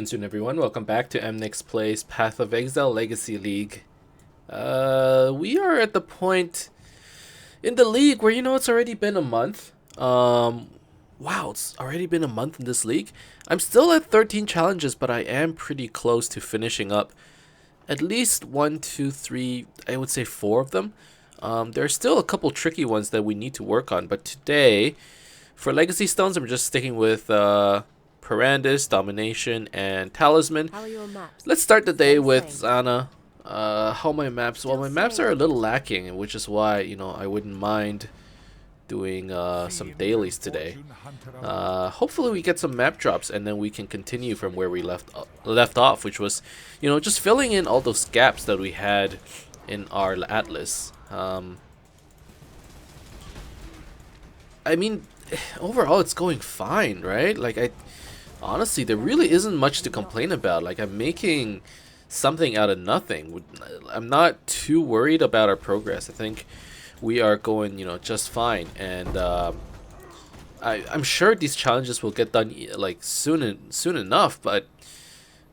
Soon everyone, welcome back to Emnix Plays Path of Exile Legacy League. We are at the point in the league where, it's already been a month. Wow, it's already been a month in this league. I'm still at 13 challenges, but I am pretty close to finishing up at least 1, 2, 3, I would say 4 of them. There are still a couple tricky ones that we need to work on, but today, for Legacy Stones, I'm just sticking with Parandis, Domination, and Talisman. How are your maps? Let's start the day with Same. Zana. How my maps? Well, my maps are a little lacking, which is why, I wouldn't mind doing some dailies today. Hopefully we get some map drops, and then we can continue from where we left off, which was, just filling in all those gaps that we had in our atlas. I mean, overall it's going fine, right? Like, honestly, there really isn't much to complain about. Like, I'm making something out of nothing. I'm not too worried about our progress. I think we are going, just fine. And I'm sure these challenges will get done like soon enough,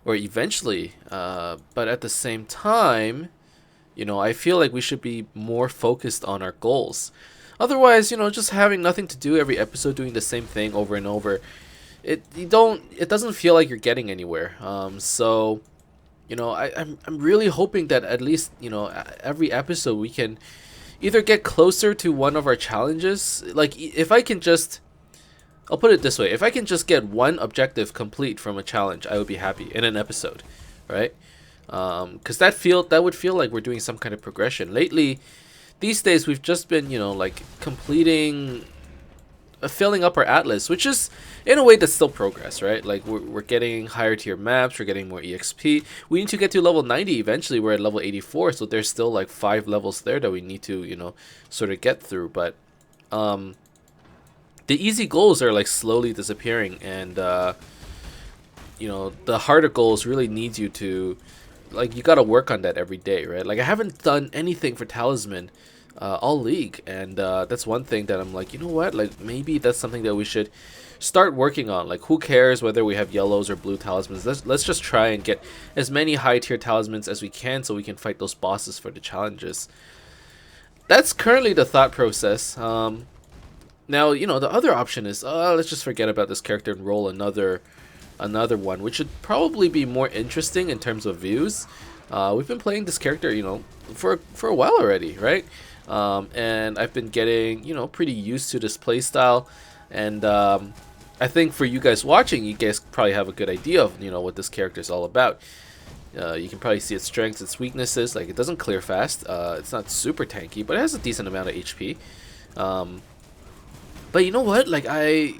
or eventually. But at the same time, I feel like we should be more focused on our goals. Otherwise, just having nothing to do every episode, doing the same thing over and over, it doesn't feel like you're getting anywhere. So, I'm really hoping that at least, every episode we can either get closer to one of our challenges. Like, if I can just, I'll put it this way, if I can just get one objective complete from a challenge, I would be happy in an episode, right? Because that would feel like we're doing some kind of progression. Lately, these days we've just been, like completing, filling up our atlas, which is in a way that's still progress, right? Like we're getting higher tier maps, we're getting more exp. We need to get to level 90 eventually. We're at level 84, so there's still like 5 levels there that we need to, sort of get through. But the easy goals are like slowly disappearing, and the harder goals really need you to, like, you gotta work on that every day, right? Like, I haven't done anything for Talisman all league, and that's one thing that I'm like, you know what, like, maybe that's something that we should start working on. Like, who cares whether we have yellows or blue talismans? Let's just try and get as many high tier talismans as we can so we can fight those bosses for the challenges. That's currently the thought process. Now, the other option is, let's just forget about this character and roll another one, which should probably be more interesting in terms of views. We've been playing this character, for a while already, right? And I've been getting, pretty used to this playstyle, and I think for you guys watching, you guys probably have a good idea of, what this character is all about. You can probably see its strengths, its weaknesses. Like, it doesn't clear fast. It's not super tanky, but it has a decent amount of HP. But you know what? Like, I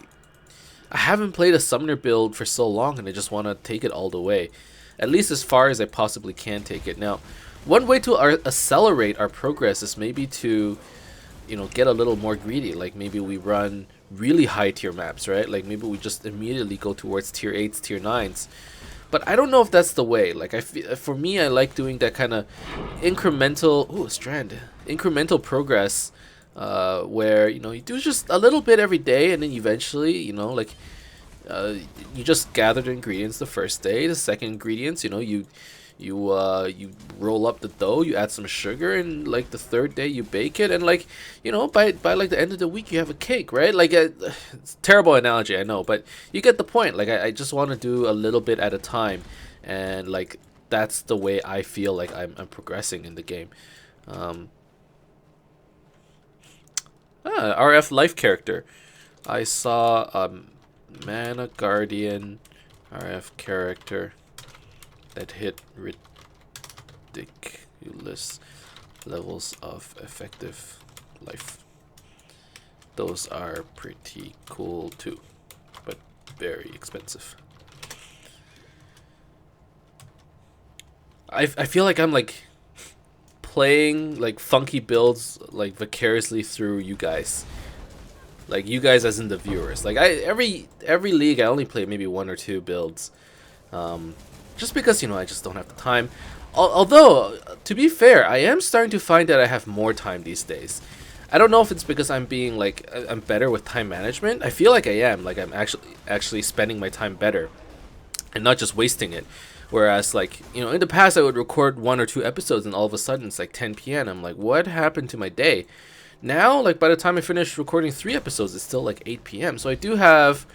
haven't played a summoner build for so long, and I just want to take it all the way, at least as far as I possibly can take it. Now, one way to accelerate our progress is maybe to, get a little more greedy. Like, maybe we run really high tier maps, right? Like, maybe we just immediately go towards tier 8s, tier 9s. But I don't know if that's the way. Like, for me, I like doing that kind of incremental progress, where, you do just a little bit every day, and then eventually, you just gather the ingredients the first day. The second ingredients, you roll up the dough, you add some sugar, and like the third day you bake it, and like, by like the end of the week you have a cake, right? Like, it's a terrible analogy, I know, but you get the point. Like, I just want to do a little bit at a time, and like that's the way I feel like I'm progressing in the game. RF life character. I saw Mana Guardian RF character that hit ridiculous levels of effective life. Those are pretty cool too, but very expensive. I feel like I'm like playing like funky builds like vicariously through you guys. Like, you guys as in the viewers. Like, every league I only play maybe 1 or 2 builds, just because, I just don't have the time. Although, to be fair, I am starting to find that I have more time these days. I don't know if it's because I'm being like, I'm better with time management. I feel like I am. Like, I'm actually spending my time better. and not just wasting it. Whereas, like, you know, in the past I would record 1 or 2 episodes and all of a sudden it's like 10 p.m. I'm like, what happened to my day? Now, like, by the time I finish recording 3 episodes, it's still like 8 p.m. So I do have,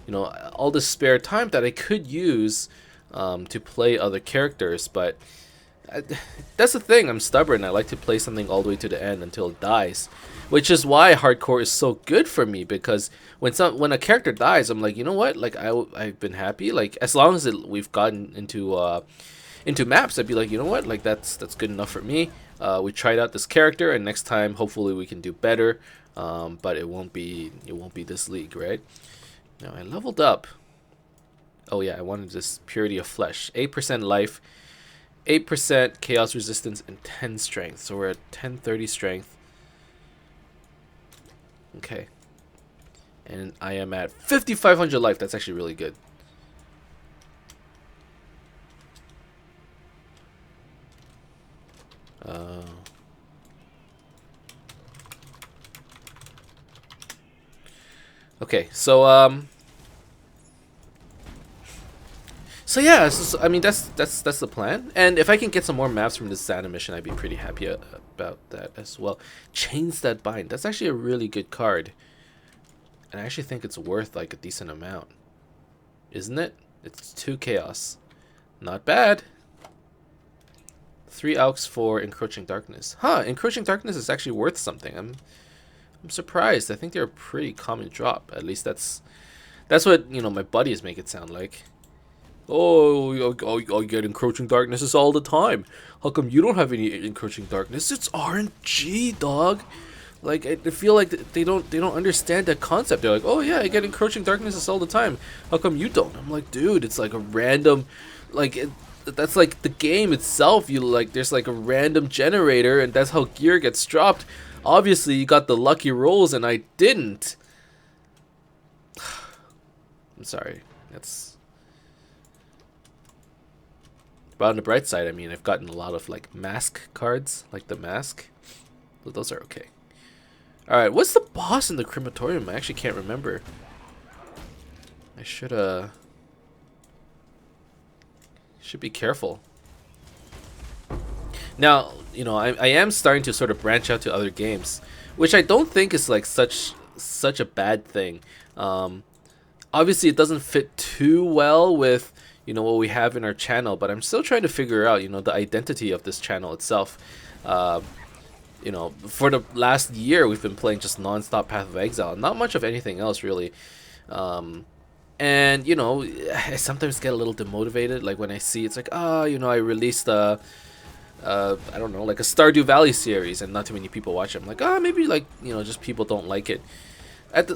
you know, all this spare time that I could use to play other characters. But that's the thing, I'm stubborn. I like to play something all the way to the end until it dies, which is why hardcore is so good for me, because when a character dies, I'm like, you know what, like I've been happy, like as long as we've gotten into maps, I'd be like, you know what, like that's good enough for me. We tried out this character, and next time hopefully we can do better, but it won't be this league, right? Now I leveled up. Oh yeah, I wanted this purity of flesh, 8% life, 8% chaos resistance, and 10 strength. So we're at 1030 strength. Okay. And I am at 5500 life. That's actually really good. Okay, so so yeah, I mean that's the plan. And if I can get some more maps from this Santa mission, I'd be pretty happy about that as well. Chains that bind. That's actually a really good card. And I actually think it's worth like a decent amount. Isn't it? It's 2 chaos. Not bad. 3 alks for encroaching darkness. Huh, encroaching darkness is actually worth something. I'm surprised. I think they're a pretty common drop. At least that's what, you know, my buddies make it sound like. Oh, I get encroaching darknesses all the time. How come you don't have any encroaching darkness? It's RNG, dog. Like, I feel like they don't understand that concept. They're like, oh yeah, I get encroaching darknesses all the time. How come you don't? I'm like, dude, it's like a random, like that's like the game itself. You like, there's like a random generator, and that's how gear gets dropped. Obviously, you got the lucky rolls, and I didn't. I'm sorry. That's. But on the bright side, I mean, I've gotten a lot of like mask cards, like the mask. So those are okay. Alright, what's the boss in the crematorium? I actually can't remember. I should be careful. Now, you know, I am starting to sort of branch out to other games, which I don't think is like such a bad thing. Obviously, it doesn't fit too well with, you know, what we have in our channel, but I'm still trying to figure out, you know, the identity of this channel itself. You know, for the last year, we've been playing just non-stop Path of Exile, not much of anything else really. And you know, I sometimes get a little demotivated, like when I see it's like, you know, I released I don't know, like a Stardew Valley series, and not too many people watch it. I'm like, maybe like, you know, just people don't like it.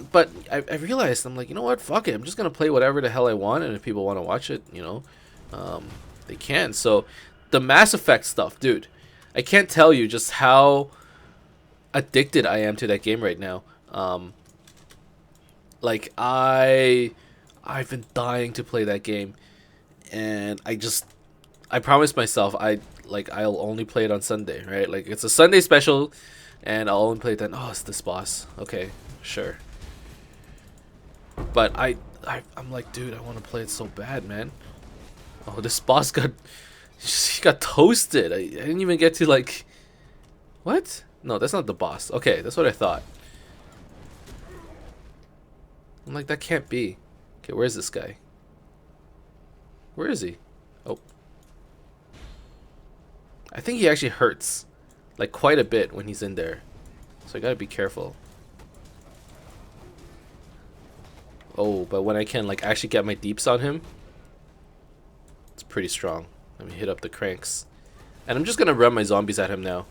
But I realized, I'm like, you know what, fuck it, I'm just gonna play whatever the hell I want, and if people want to watch it, you know, they can. So the Mass Effect stuff, dude, I can't tell you just how addicted I am to that game right now. Like I've been dying to play that game, and I promised myself I'll only play it on Sunday, right? Like it's a Sunday special, and I'll only play it then. Oh, it's this boss. Okay, sure. But I'm like, dude, I want to play it so bad, man. Oh, this boss he got toasted. I didn't even get to like, what? No, that's not the boss. Okay, that's what I thought. I'm like, that can't be. Okay, where's this guy? Where is he? Oh. I think he actually hurts, like, quite a bit when he's in there. So I gotta be careful. Oh, but when I can, like, actually get my deeps on him, it's pretty strong. Let me hit up the cranks. And I'm just gonna run my zombies at him now.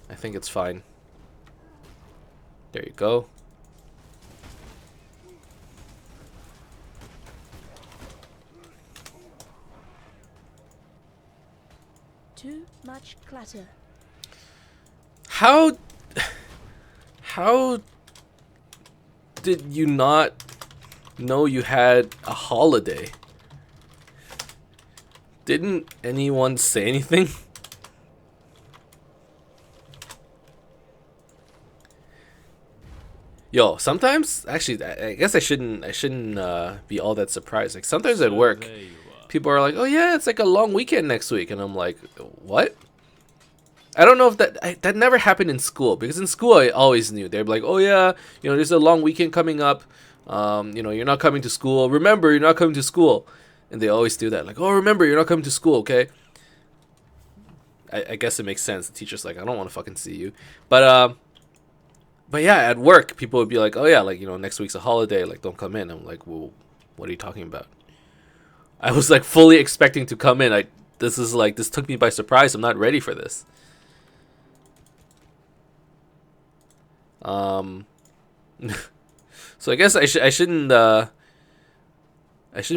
I think it's fine. There you go. Too much clutter. How did you not know you had a holiday? Didn't anyone say anything? Yo, sometimes actually, I guess I shouldn't be all that surprised. Like sometimes at work, people are like, "Oh yeah, it's like a long weekend next week," and I'm like, "What?" I don't know if that never happened in school, because in school I always knew they'd be like, "Oh yeah, you know, there's a long weekend coming up. You know, you're not coming to school. Remember, you're not coming to school." And they always do that, like, "Oh, remember, you're not coming to school, okay?" I guess it makes sense. The teacher's like, "I don't want to fucking see you," but yeah, at work, people would be like, "Oh yeah, like, you know, next week's a holiday, like don't come in." I'm like, "Well, what are you talking about?" I was like fully expecting to come in. This took me by surprise. I'm not ready for this. Um, so I guess I shouldn't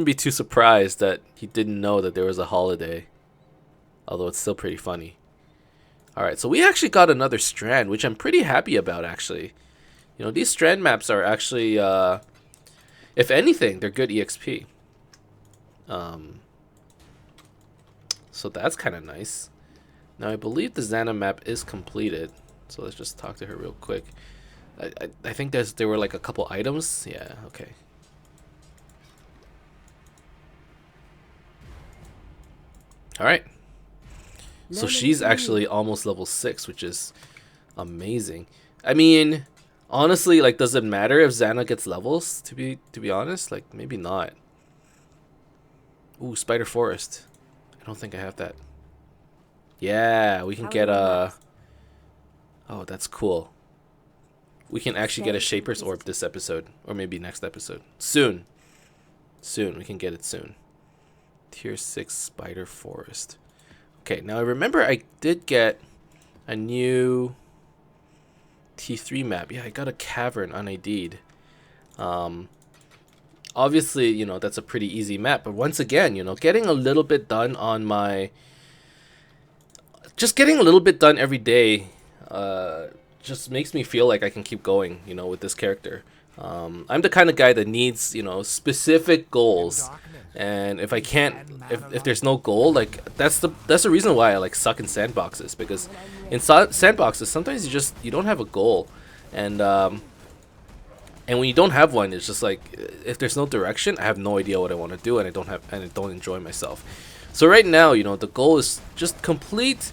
be too surprised that he didn't know that there was a holiday. Although it's still pretty funny. All right, so we actually got another strand, which I'm pretty happy about actually. You know, these strand maps are actually, if anything, they're good EXP. So that's kind of nice. Now I believe the Xana map is completed, so let's just talk to her real quick. I think there were like a couple items. Yeah, okay. All right. So she's actually almost level 6, which is amazing. I mean, honestly, like, does it matter if Xana gets levels? To be honest, like, maybe not. Ooh, Spider Forest. I don't think I have that. Yeah, we can get a. Oh, that's cool. We can actually get a Shaper's Orb this episode, or maybe next episode. Soon. Soon, we can get it soon. Tier 6 Spider Forest. Okay, now I remember I did get a new T3 map. Yeah, I got a cavern unID'd. Obviously, you know, that's a pretty easy map, but once again, you know, getting a little bit done on my... Just getting a little bit done every day just makes me feel like I can keep going, you know, with this character. I'm the kind of guy that needs, you know, specific goals. And if I can't, if there's no goal, like that's the reason why I like suck in sandboxes, because in sandboxes sometimes you don't have a goal, and when you don't have one, it's just like if there's no direction, I have no idea what I want to do, and I don't enjoy myself. So right now, you know, the goal is just complete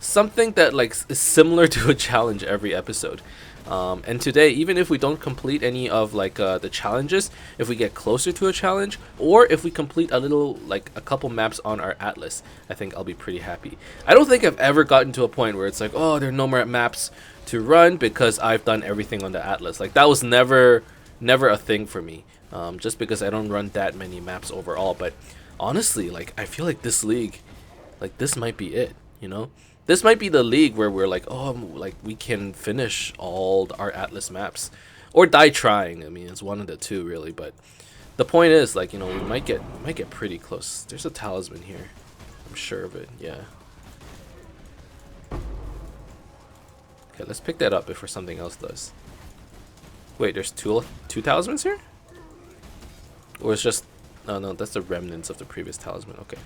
something that like is similar to a challenge every episode. And today, even if we don't complete any of like the challenges, if we get closer to a challenge, or if we complete a couple maps on our atlas, I think I'll be pretty happy. I don't think I've ever gotten to a point where it's like, oh, there are no more maps to run because I've done everything on the atlas. Like that was never a thing for me, just because I don't run that many maps overall. But honestly, like I feel like this league, like this might be it, you know. This might be the league where we're like, oh, like we can finish all our atlas maps, or die trying. I mean, it's one of the two really. But the point is, like, you know, we might get pretty close. There's a talisman here, I'm sure of it. Yeah. Okay, let's pick that up before something else does. Wait, there's two talismans here, or it's just no, that's the remnants of the previous talisman. Okay.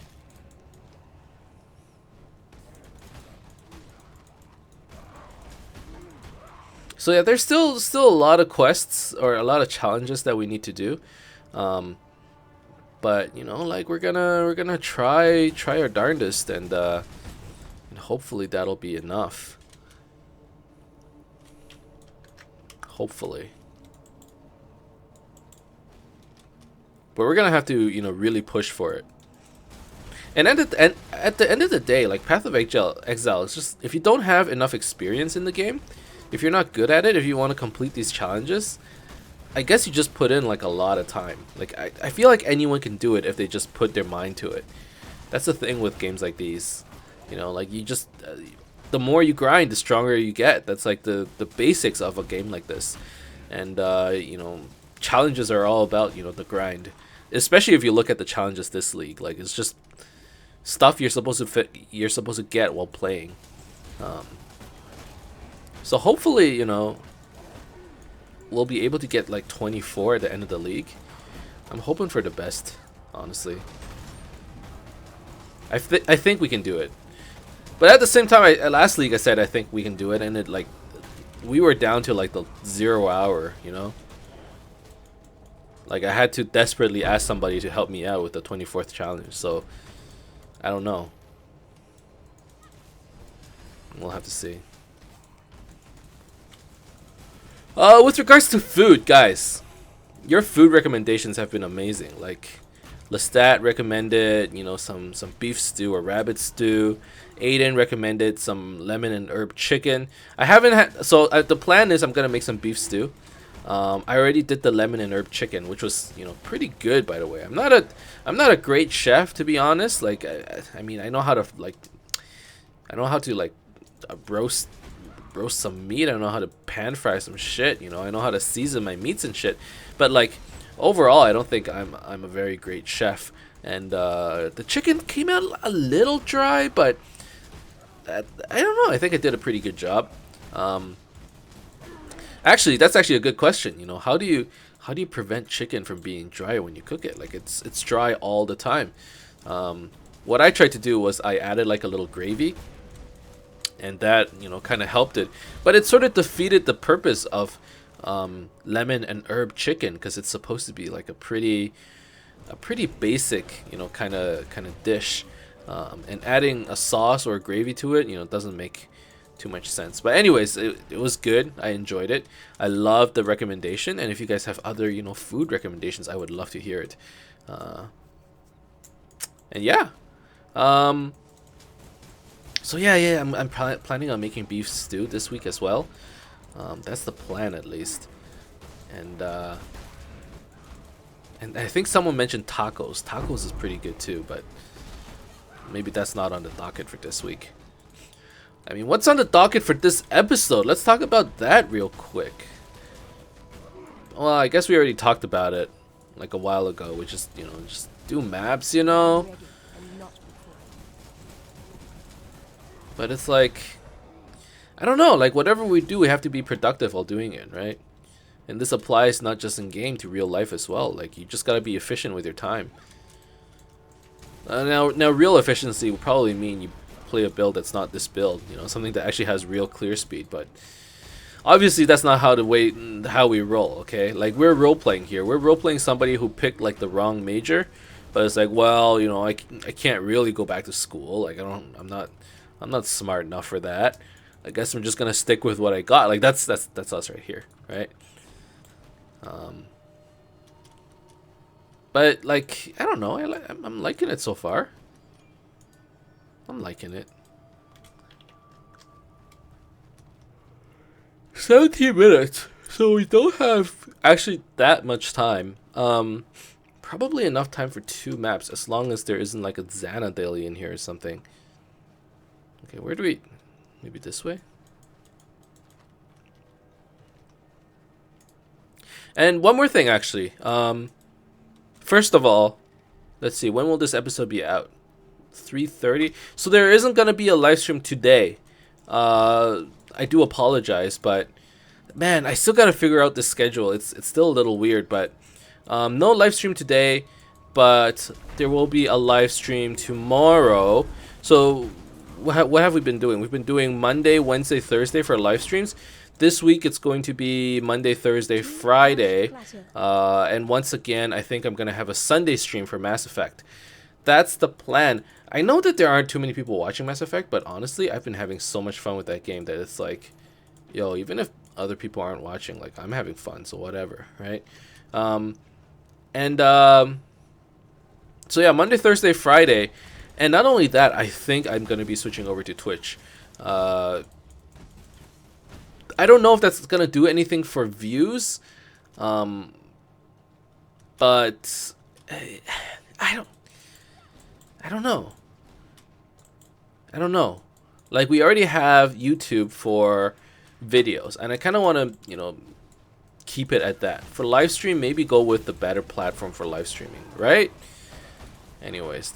So yeah, there's still a lot of quests or a lot of challenges that we need to do, but you know, like we're gonna try our darndest, and hopefully that'll be enough. Hopefully, but we're gonna have to, you know, really push for it. And at the end of the day, like Path of Exile is just, if you don't have enough experience in the game, if you're not good at it, if you want to complete these challenges, I guess you just put in like a lot of time. Like I feel like anyone can do it if they just put their mind to it. That's the thing with games like these, you know, like you just the more you grind, the stronger you get. That's like the basics of a game like this. And you know, challenges are all about, you know, the grind. Especially if you look at the challenges this league, like it's just stuff you're supposed to get while playing. So hopefully, you know, we'll be able to get like 24 at the end of the league. I'm hoping for the best, honestly. I think we can do it. But at the same time, last league I said I think we can do it, and it like we were down to like the 0 hour, you know. Like I had to desperately ask somebody to help me out with the 24th challenge. So I don't know. We'll have to see. With regards to food, guys, your food recommendations have been amazing. Like Lestat recommended, you know, some beef stew or rabbit stew. Aiden recommended some lemon and herb chicken. I haven't had, so the plan is I'm gonna make some beef stew. I already did the lemon and herb chicken, which was, you know, pretty good, by the way. I'm not a great chef, to be honest. Like I mean, I know how to roast some meat. I know how to pan fry some shit, you know. I know how to season my meats and shit. But like overall, I don't think I'm a very great chef. And the chicken came out a little dry, but I don't know. I think I did a pretty good job. Actually, that's actually a good question. You know, how do you prevent chicken from being dry when you cook it? Like it's dry all the time. What I tried to do was I added like a little gravy, and that, you know, kind of helped it. But it sort of defeated the purpose of lemon and herb chicken, because it's supposed to be like a pretty basic, you know, kind of dish. And adding a sauce or a gravy to it, you know, doesn't make too much sense. But anyways, it was good. I enjoyed it. I loved the recommendation, and if you guys have other, you know, food recommendations, I would love to hear it. And yeah, so yeah, I'm planning on making beef stew this week as well. That's the plan, at least. And I think someone mentioned tacos. Tacos is pretty good too, but maybe that's not on the docket for this week. I mean, what's on the docket for this episode? Let's talk about that real quick. Well, I guess we already talked about it like a while ago, which is, you know, just do maps, you know. But it's like, I don't know, like whatever we do, we have to be productive while doing it, right? And this applies not just in game, to real life as well. Like, you just gotta be efficient with your time. Now real efficiency will probably mean you play a build that's not this build, you know, something that actually has real clear speed. But obviously that's not how we roll, okay? Like, we're role playing here. We're role playing somebody who picked like the wrong major, but it's like, well, you know, I can't really go back to school. Like, I'm not smart enough for that. I guess I'm just gonna stick with what I got. Like, that's us right here, right? But like, I don't know. I'm liking it so far. I'm liking it. 17 minutes, so we don't have actually that much time. Probably enough time for 2 maps, as long as there isn't like a Xanadu in here or something. Okay, where do we? Maybe this way. And one more thing, actually. First of all, let's see. When will this episode be out? 3:30. So there isn't gonna be a live stream today. I do apologize, but man, I still gotta figure out the schedule. It's still a little weird, but no live stream today, but there will be a live stream tomorrow. So what have we been doing? We've been doing Monday, Wednesday, Thursday for live streams. This week it's going to be Monday, Thursday, Friday, and once again, I think I'm gonna have a Sunday stream for Mass Effect. That's the plan. I know that there aren't too many people watching Mass Effect, but honestly, I've been having so much fun with that game that it's like, yo, even if other people aren't watching, like, I'm having fun, so whatever, right? So yeah, Monday, Thursday, Friday, and not only that, I think I'm gonna be switching over to Twitch. I don't know if that's gonna do anything for views, but I don't know. Like, we already have YouTube for videos, and I kind of want to, you know, keep it at that. For live stream, maybe go with the better platform for live streaming, right? Anyways,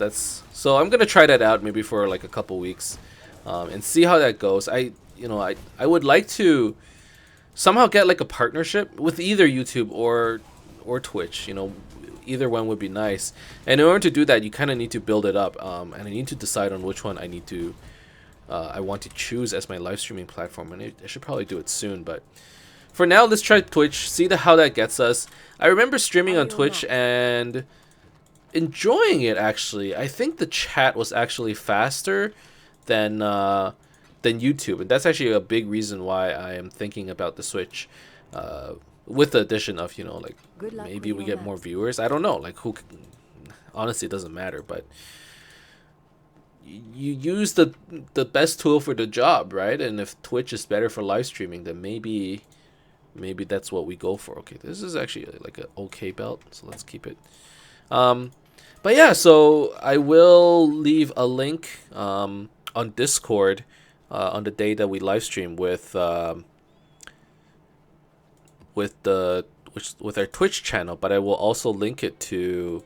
so I'm gonna try that out maybe for like a couple weeks, and see how that goes. I would like to somehow get like a partnership with either YouTube or Twitch. You know, either one would be nice. And in order to do that, you kind of need to build it up, and I need to decide on which one I need to I want to choose as my live streaming platform, and I should probably do it soon. But for now, let's try Twitch, see how that gets us. I remember streaming on Twitch and enjoying it, actually. I think the chat was actually faster than YouTube, and that's actually a big reason why I am thinking about the Switch. With the addition of, you know, like maybe we get more viewers. I don't know, like who. Honestly, it doesn't matter, but you use the best tool for the job, right? And if Twitch is better for live streaming, then maybe that's what we go for. Okay, this is actually like an okay belt, so let's keep it. But yeah, so I will leave a link on Discord on the day that we live stream with our Twitch channel, but I will also link it to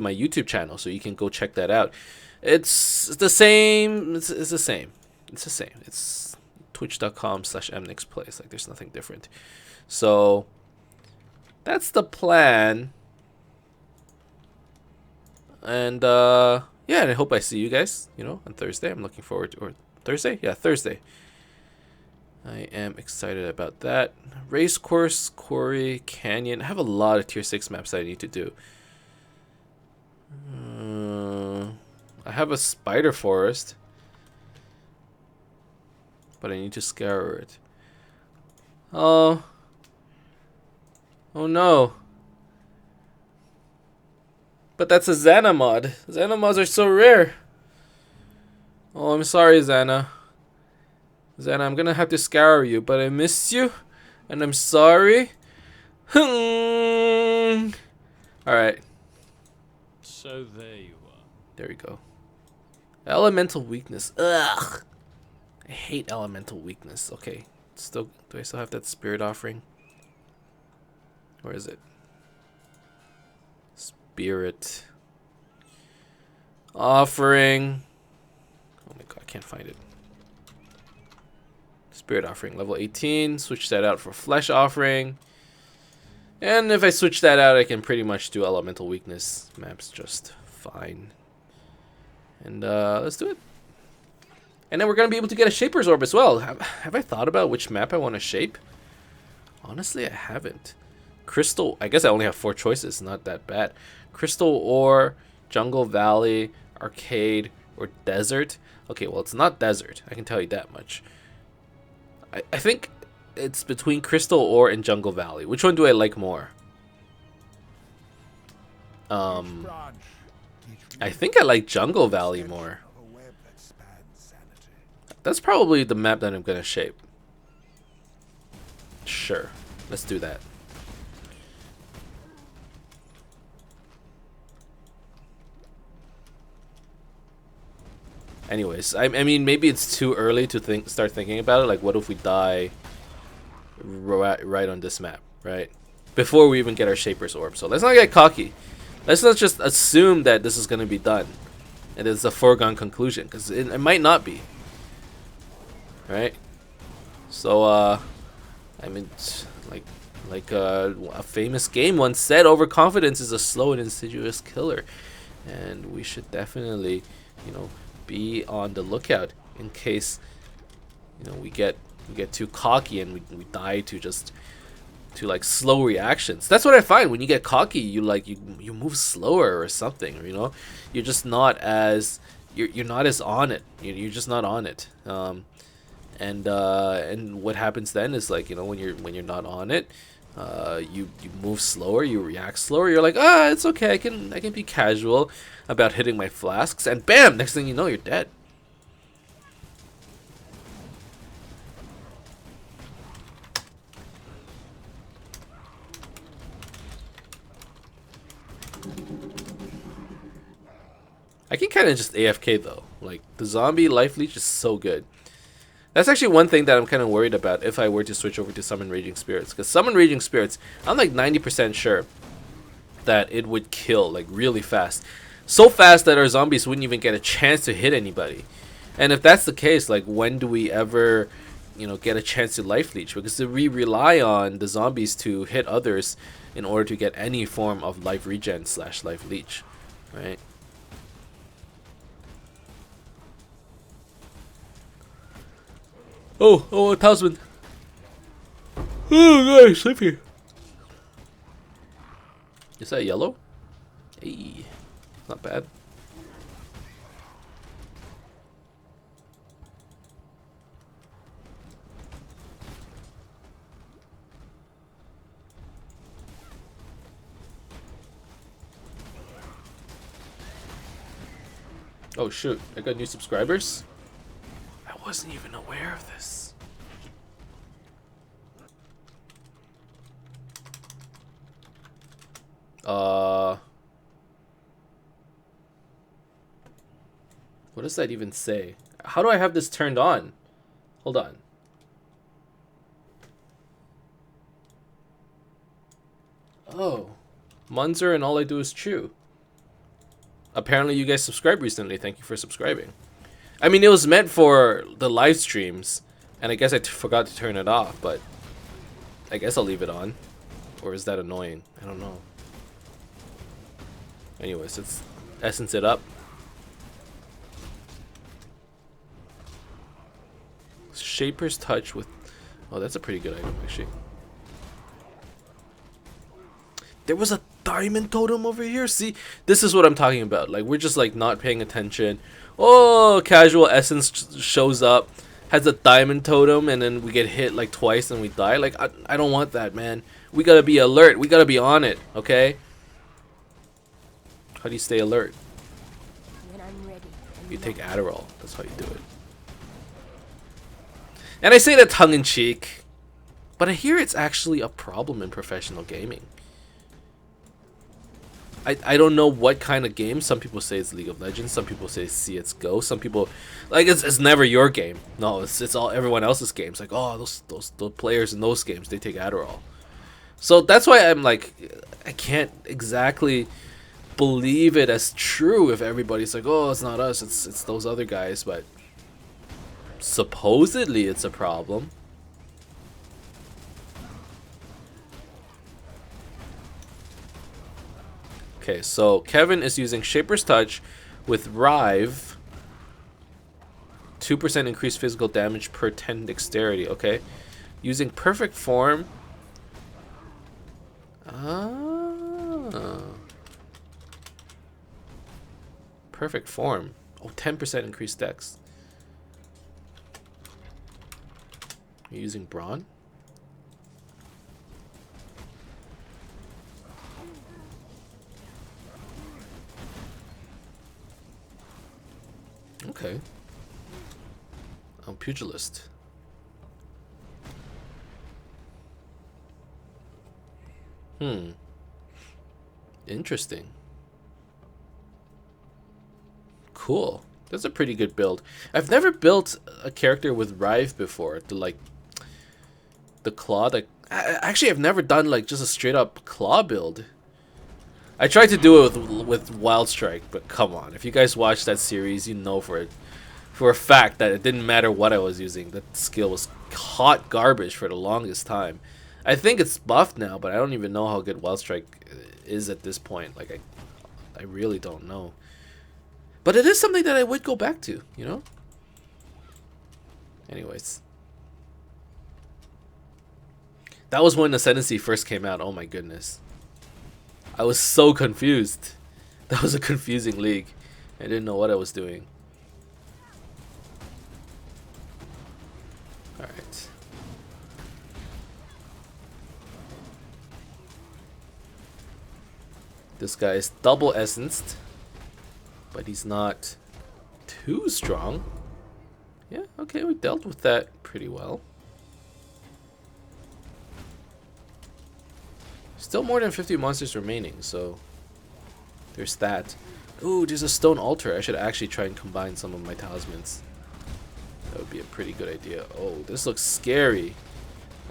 my YouTube channel, so you can go check that out. It's the same. It's the same. It's the same. It's twitch.com/EmnixPlays. Like, there's nothing different. So that's the plan. And yeah, and I hope I see you guys, you know, on Thursday. I'm looking forward to, or Thursday? Yeah, Thursday. I am excited about that. Race course, quarry, canyon. I have a lot of tier 6 maps that I need to do. I have a spider forest, but I need to scour it. Oh no. But that's a Xana mod. Xana mods are so rare. Oh, I'm sorry, Xana. Xana, I'm gonna have to scour you, but I miss you, and I'm sorry. Alright. So there you are. There we go. Elemental weakness. Ugh. I hate elemental weakness. Okay. Do I still have that spirit offering? Where is it? Spirit offering. Oh my god, I can't find it. Spirit offering, level 18. Switch that out for flesh offering. And if I switch that out, I can pretty much do elemental weakness maps just fine. And let's do it. And then we're going to be able to get a Shaper's Orb as well. Have I thought about which map I want to shape? Honestly, I haven't. Crystal, I guess I only have 4 choices. Not that bad. Crystal Ore, Jungle Valley, Arcade, or Desert. Okay, well, it's not Desert. I can tell you that much. I think it's between Crystal Ore and Jungle Valley. Which one do I like more? I think I like Jungle Valley more. That's probably the map that I'm gonna shape. Sure, let's do that. Anyways, I mean, maybe it's too early to start thinking about it. Like, what if we die right on this map, right? Before we even get our Shaper's Orb. So let's not get cocky. Let's not just assume that this is going to be done. And it's a foregone conclusion. Because it might not be. Right? So, I mean, like a famous game once said, overconfidence is a slow and insidious killer. And we should definitely, you know, be on the lookout in case, you know, we get too cocky and we die to like slow reactions. That's what I find when you get cocky. You move slower or something. You know, you're just not as you're not as on it. You're just not on it. And what happens then is, like, you know, when you're not on it, you move slower, you react slower. You're like, it's okay. I can be casual about hitting my flasks, and bam! Next thing you know, you're dead. I can kind of just AFK though. Like, the zombie life leech is so good. That's actually one thing that I'm kind of worried about if I were to switch over to Summon Raging Spirits. Because Summon Raging Spirits, I'm like 90% sure that it would kill like really fast. So fast that our zombies wouldn't even get a chance to hit anybody. And if that's the case, like, when do we ever, you know, get a chance to life leech? Because we rely on the zombies to hit others in order to get any form of life regen / life leech, right? Oh, a talisman. Oh, nice, sleepy. Is that yellow? Hey, not bad. Oh shoot, I got new subscribers? I wasn't even aware of this. What does that even say? How do I have this turned on? Hold on. Oh. Munzer and all I do is chew. Apparently you guys subscribed recently. Thank you for subscribing. I mean, it was meant for the live streams, and I guess I forgot to turn it off, but I guess I'll leave it on. Or is that annoying? I don't know. Anyways, let's essence it up. Shaper's Touch with... Oh, that's a pretty good item, actually. There was a diamond totem over here. See, this is what I'm talking about. Like, we're just like not paying attention. Oh, casual essence shows up, has a diamond totem, and then we get hit like twice and we die. Like, I don't want that, man. We gotta be alert. We gotta be on it, okay? How do you stay alert? When I'm ready. You take Adderall. That's how you do it. And I say that tongue-in-cheek, but I hear it's actually a problem in professional gaming. I don't know what kind of game. Some people say it's League of Legends. Some people say it's CS:GO. Some people like it's never your game. No, it's all everyone else's games. Like, oh, those players in those games, they take Adderall. So that's why I'm like, I can't exactly believe it as true if everybody's like, oh, it's not us, it's those other guys. But supposedly it's a problem. Okay, so Kevin is using Shaper's Touch with Rive. 2% increased physical damage per 10 dexterity, okay. Using Perfect Form. Perfect Form. Oh, 10% increased dex. You're using Brawn? Okay. I'm Pugilist. Interesting. Cool. That's a pretty good build. I've never built a character with Rive before. The claw. Actually, I've never done like just a straight up claw build. I tried to do it with Wild Strike, but come on. If you guys watched that series, you know for a fact that it didn't matter what I was using. That skill was hot garbage for the longest time. I think it's buffed now, but I don't even know how good Wild Strike is at this point. Like, I really don't know. But it is something that I would go back to, you know? Anyways. That was when Ascendancy first came out. Oh my goodness. I was so confused. That was a confusing league. I didn't know what I was doing. Alright. This guy is double essenced, but he's not too strong. Yeah, okay, we dealt with that pretty well. Still more than 50 monsters remaining, so there's that. Ooh, there's a stone altar. I should actually try and combine some of my talismans. That would be a pretty good idea. Oh, this looks scary.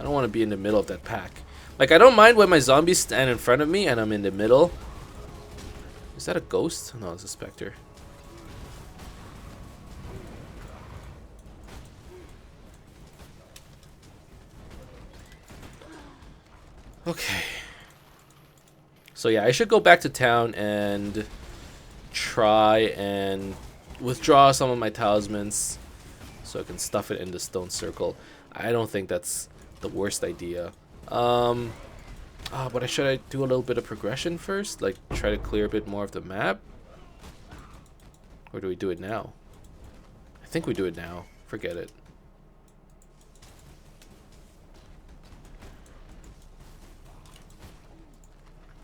I don't want to be in the middle of that pack. Like, I don't mind when my zombies stand in front of me and I'm in the middle. Is that a ghost? No, it's a specter. Okay. So yeah, I should go back to town and try and withdraw some of my talismans so I can stuff it in the stone circle. I don't think that's the worst idea. But should I do a little bit of progression first? Like, try to clear a bit more of the map? Or do we do it now? I think we do it now. Forget it.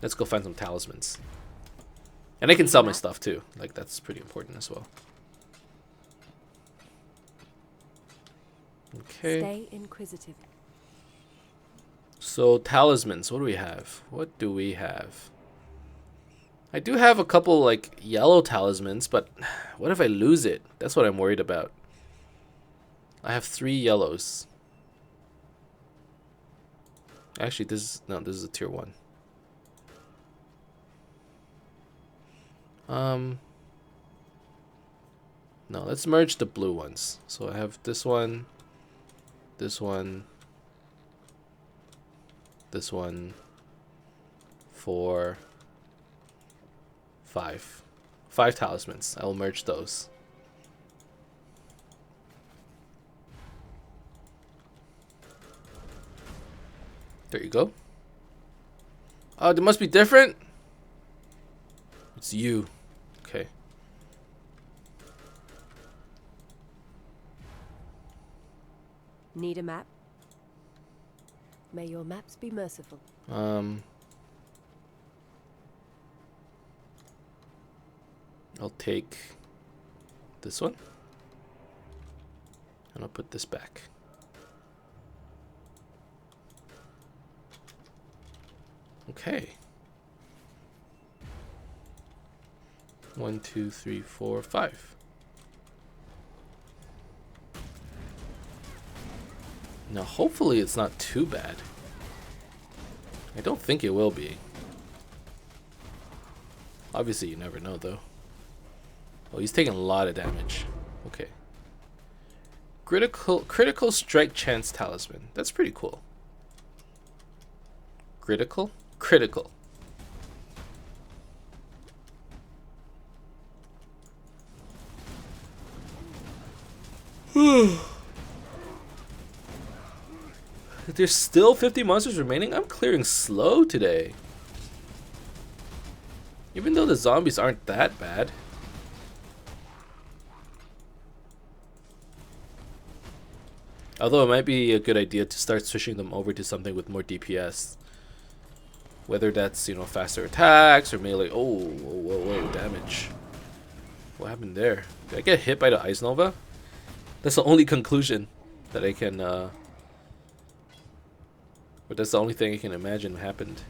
Let's go find some talismans. And I can sell my stuff too. Like, that's pretty important as well. Okay. Stay inquisitive. So, talismans. What do we have? What do we have? I do have a couple, like, yellow talismans, but what if I lose it? That's what I'm worried about. I have 3 yellows. Actually, this is a tier 1. No, let's merge the blue ones. So I have this one, this one, 4, 5. 5 talismans. I will merge those. There you go. Oh, they must be different? It's you. Okay. Need a map? May your maps be merciful. I'll take this one. And I'll put this back. Okay. 1, 2, 3, 4, 5. Now, hopefully it's not too bad. I don't think it will be. Obviously, you never know, though. Oh, he's taking a lot of damage. Okay. Critical strike chance talisman. That's pretty cool. Critical? Critical. There's still 50 monsters remaining? I'm clearing slow today. Even though the zombies aren't that bad. Although it might be a good idea to start switching them over to something with more DPS. Whether that's, you know, faster attacks or melee. Oh, whoa, damage. What happened there? Did I get hit by the Ice Nova? That's the only conclusion that I can, but that's the only thing I can imagine happened.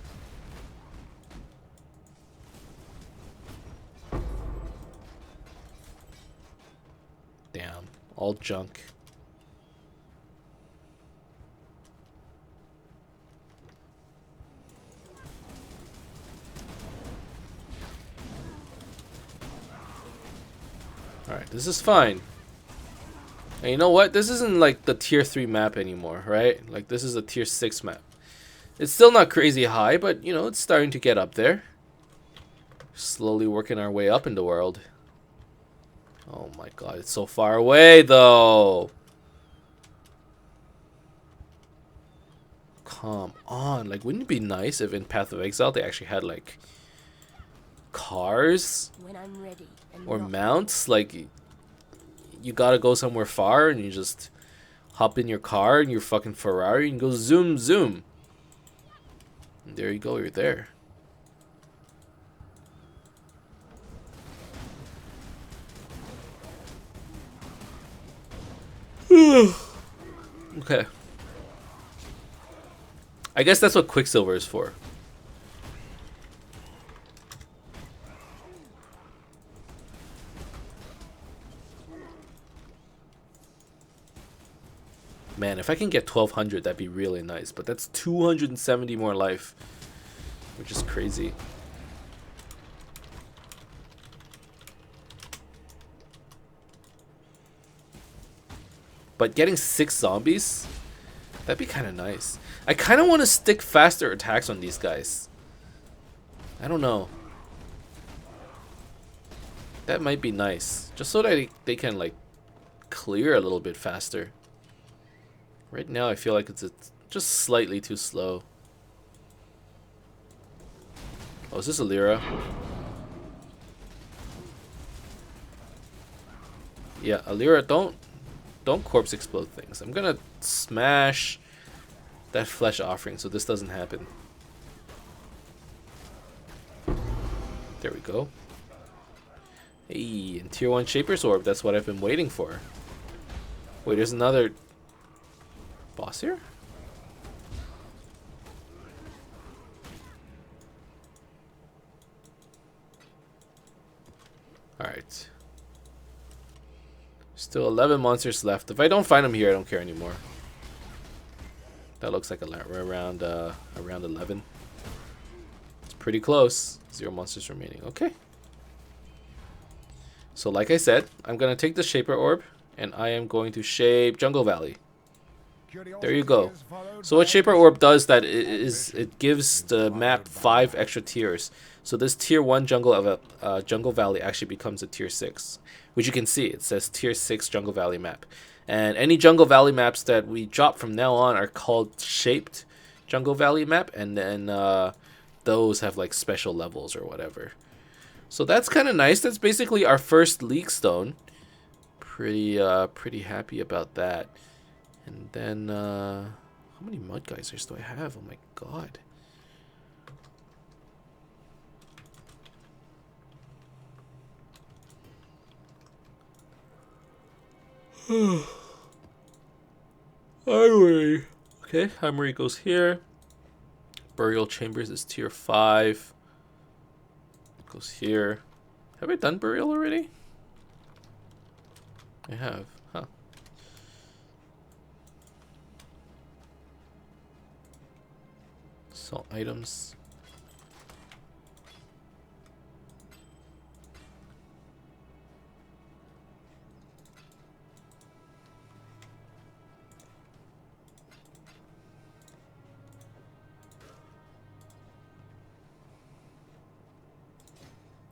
Damn, all junk. Alright, this is fine. And you know what? This isn't like the tier 3 map anymore, right? Like, this is a tier 6 map. It's still not crazy high, but, you know, it's starting to get up there. Slowly working our way up in the world. Oh my god, it's so far away, though. Come on. Like, wouldn't it be nice if in Path of Exile they actually had, like, cars? When I'm ready. Or mounts? Like, you gotta go somewhere far and you just hop in your car and your fucking Ferrari and go zoom, zoom. And there you go, you're there. Okay. I guess that's what Quicksilver is for. Man, if I can get 1200, that'd be really nice. But that's 270 more life, which is crazy. But getting 6 zombies, that'd be kind of nice. I kind of want to stick faster attacks on these guys. I don't know. That might be nice. Just so that they can, like, clear a little bit faster. Right now I feel like it's just slightly too slow. Oh, is this a Lyra? Yeah, Alira, don't corpse explode things. I'm gonna smash that flesh offering so this doesn't happen. There we go. Hey, and tier 1 Shaper's Orb, that's what I've been waiting for. Wait, there's another boss here? Alright. Still 11 monsters left. If I don't find them here, I don't care anymore. That looks like around 11. It's pretty close. 0 monsters remaining. Okay. So like I said, I'm going to take the Shaper Orb, and I am going to shape Jungle Valley. There you go. So what Shaper Orb does that is it gives the map 5 extra tiers. So this tier 1 Jungle Valley actually becomes a tier 6. Which you can see, it says tier 6 Jungle Valley map. And any Jungle Valley maps that we drop from now on are called shaped Jungle Valley map. And then those have like special levels or whatever. So that's kind of nice. That's basically our first leak stone. Pretty happy about that. And then, how many mud geysers do I have? Oh my god. Armory. Okay, Armory goes here. Burial Chambers is tier 5. Goes here. Have I done Burial already? I have. Huh. Salt items.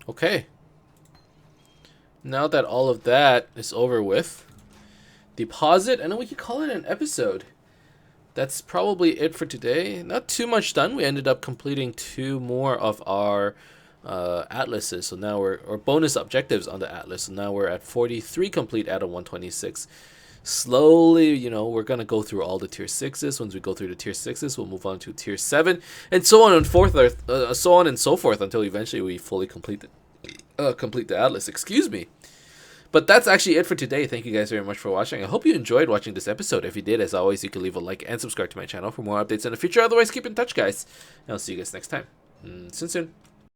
Okay. Now that all of that is over with, deposit, and then we can call it an episode. That's probably it for today. Not too much done. We ended up completing 2 more of our atlases. So now or bonus objectives on the atlas. So now we're at 43 complete out of 126. Slowly, you know, we're going to go through all the tier 6s. Once we go through the tier 6s, we'll move on to tier 7. And so on and so forth until eventually we fully complete the atlas. Excuse me. But that's actually it for today. Thank you guys very much for watching. I hope you enjoyed watching this episode. If you did, as always, you can leave a like and subscribe to my channel for more updates in the future. Otherwise, keep in touch, guys. And I'll see you guys next time. See you soon.